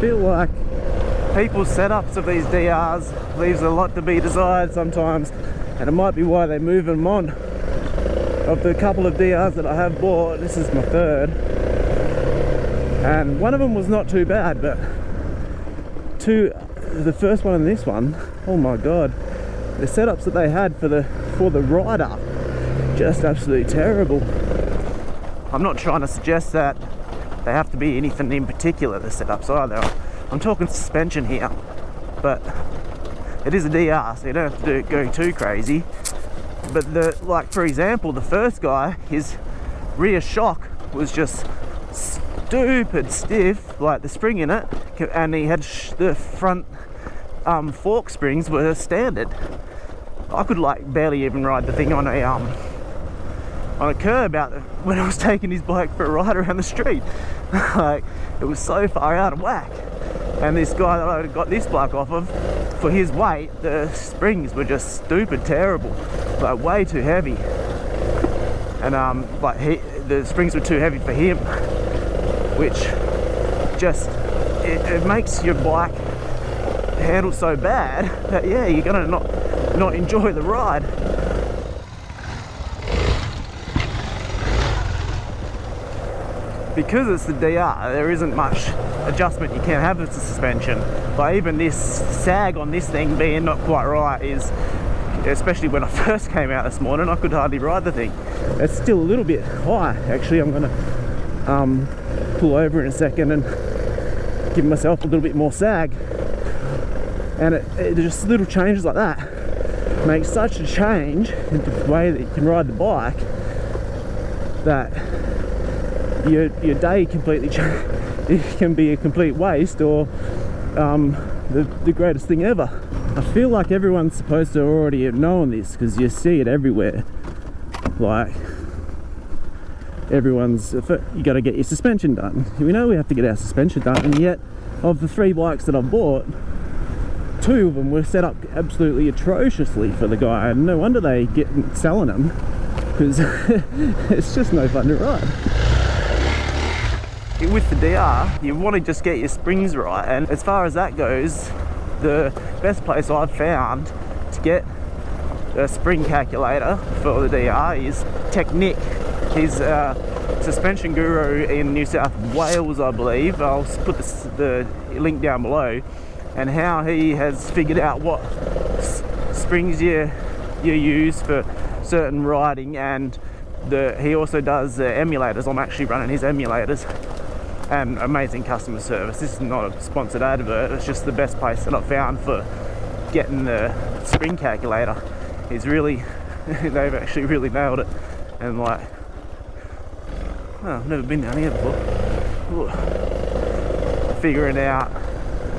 feel like people's setups of these DRs leaves a lot to be desired sometimes, and it might be why they move them on. Of the couple of DRs that I have bought, this is my third, and one of them was not too bad, but the first one and this one, oh my god, the setups that they had for the rider, just absolutely terrible. I'm not trying to suggest that they have to be anything in particular, the setups either. I'm talking suspension here, but it is a DR, so you don't have to go too crazy. But like for example, the first guy, his rear shock was just stupid stiff, like the spring in it, and he had the front fork springs were standard. I could like barely even ride the thing on a curb out when I was taking his bike for a ride around the street. Like, it was so far out of whack. And this guy that I got this bike off of, for his weight, the springs were just stupid terrible, like way too heavy. And like the springs were too heavy for him, which just it makes your bike handle so bad that yeah, you're gonna not enjoy the ride. Because it's the DR, there isn't much adjustment you can have with the suspension. But even this sag on this thing being not quite right is, especially when I first came out this morning, I could hardly ride the thing. It's still a little bit high. Actually, I'm gonna pull over in a second and give myself a little bit more sag. And it just little changes like that make such a change in the way that you can ride the bike that your day completely it can be a complete waste, or the greatest thing ever. I feel like everyone's supposed to already have known this, because you see it everywhere. Like, you got to get your suspension done. We know we have to get our suspension done, and yet of the 3 bikes that I've bought, 2 of them were set up absolutely atrociously for the guy, and no wonder they get selling them, because it's just no fun to ride. With the DR, you want to just get your springs right, and as far as that goes, the best place I've found to get a spring calculator for the DR is TEKNIK. He's a suspension guru in New South Wales, I believe. I'll put the link down below, and how he has figured out what springs you use for certain riding, and he also does emulators. I'm actually running his emulators, and amazing customer service. This is not a sponsored advert, it's just the best place that I've found for getting the spring calculator. He's really, they've actually really nailed it. And like, well, I've never been down here before. Ooh. Figuring out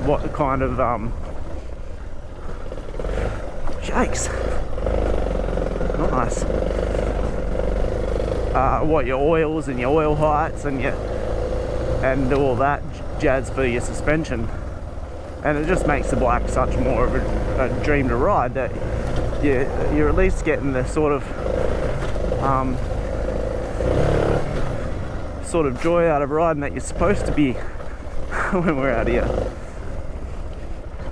what kind of shakes, nice, what your oils and your oil heights and all that jazz for your suspension. And it just makes the bike such more of a dream to ride, that you're at least getting the sort of joy out of riding that you're supposed to be when we're out here.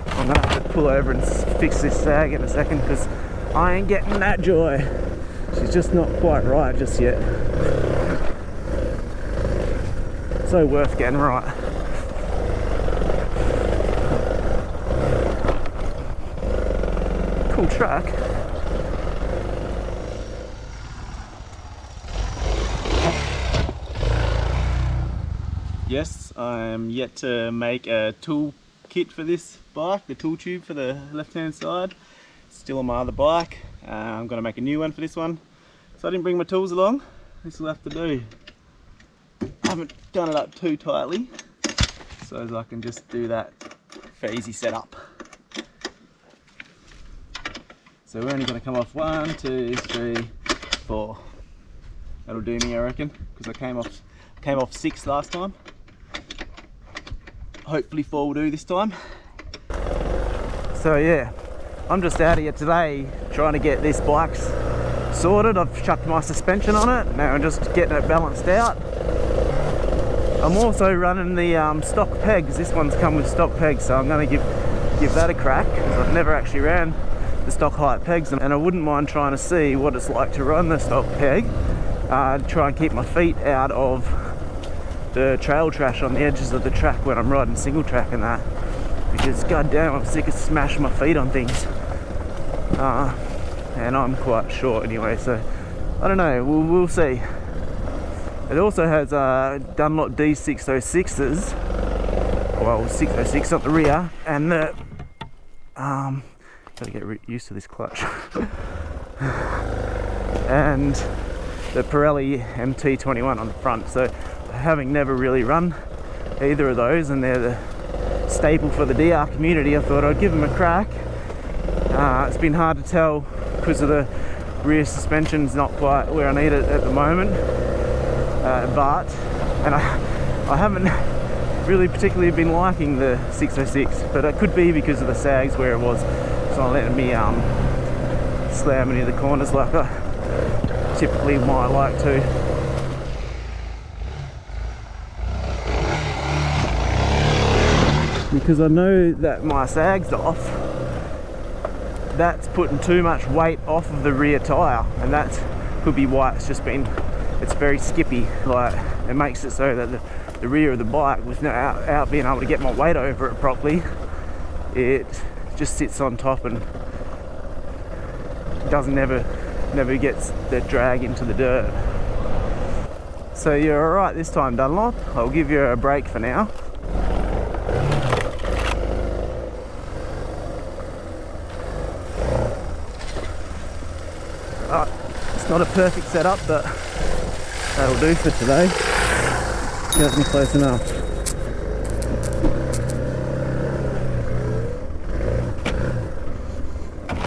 I'm gonna have to pull over and fix this sag in a second, because I ain't getting that joy. She's just not quite right just yet. So worth getting right. Cool track. Yes, I am yet to make a tool kit for this bike, the tool tube for the left hand side. Still on my other bike. I'm going to make a new one for this one. So I didn't bring my tools along. This will have to do. I haven't done it up too tightly, so as I can just do that for easy setup. So we're only going to come off 1, 2, 3, 4. That'll do me, I reckon, because I came off 6 last time. Hopefully 4 will do this time. So yeah, I'm just out here today trying to get this bike sorted. I've chucked my suspension on it, now I'm just getting it balanced out. I'm also running the stock pegs. This one's come with stock pegs, so I'm going to give that a crack, because I've never actually ran the stock height pegs, and I wouldn't mind trying to see what it's like to run the stock peg, try and keep my feet out of the trail trash on the edges of the track when I'm riding single track and that, because goddamn, I'm sick of smashing my feet on things, and I'm quite short anyway, so I don't know, we'll see. It also has Dunlop D606s, well, 606 on the rear, and the gotta get used to this clutch. And the Pirelli MT21 on the front. So having never really run either of those, and they're the staple for the DR community, I thought I'd give them a crack. It's been hard to tell because of the rear suspension's not quite where I need it at the moment, and I haven't really particularly been liking the 606, but it could be because of the sags where it was. It's not letting me slam into the corners like I typically might like to. Because I know that my sag's off, that's putting too much weight off of the rear tyre, and that could be why it's very skippy. Like, it makes it so that the rear of the bike, without being able to get my weight over it properly, it just sits on top and never gets the drag into the dirt. So you're alright this time, Dunlop. I'll give you a break for now. It's not a perfect setup, but that'll do for today. Get me close enough.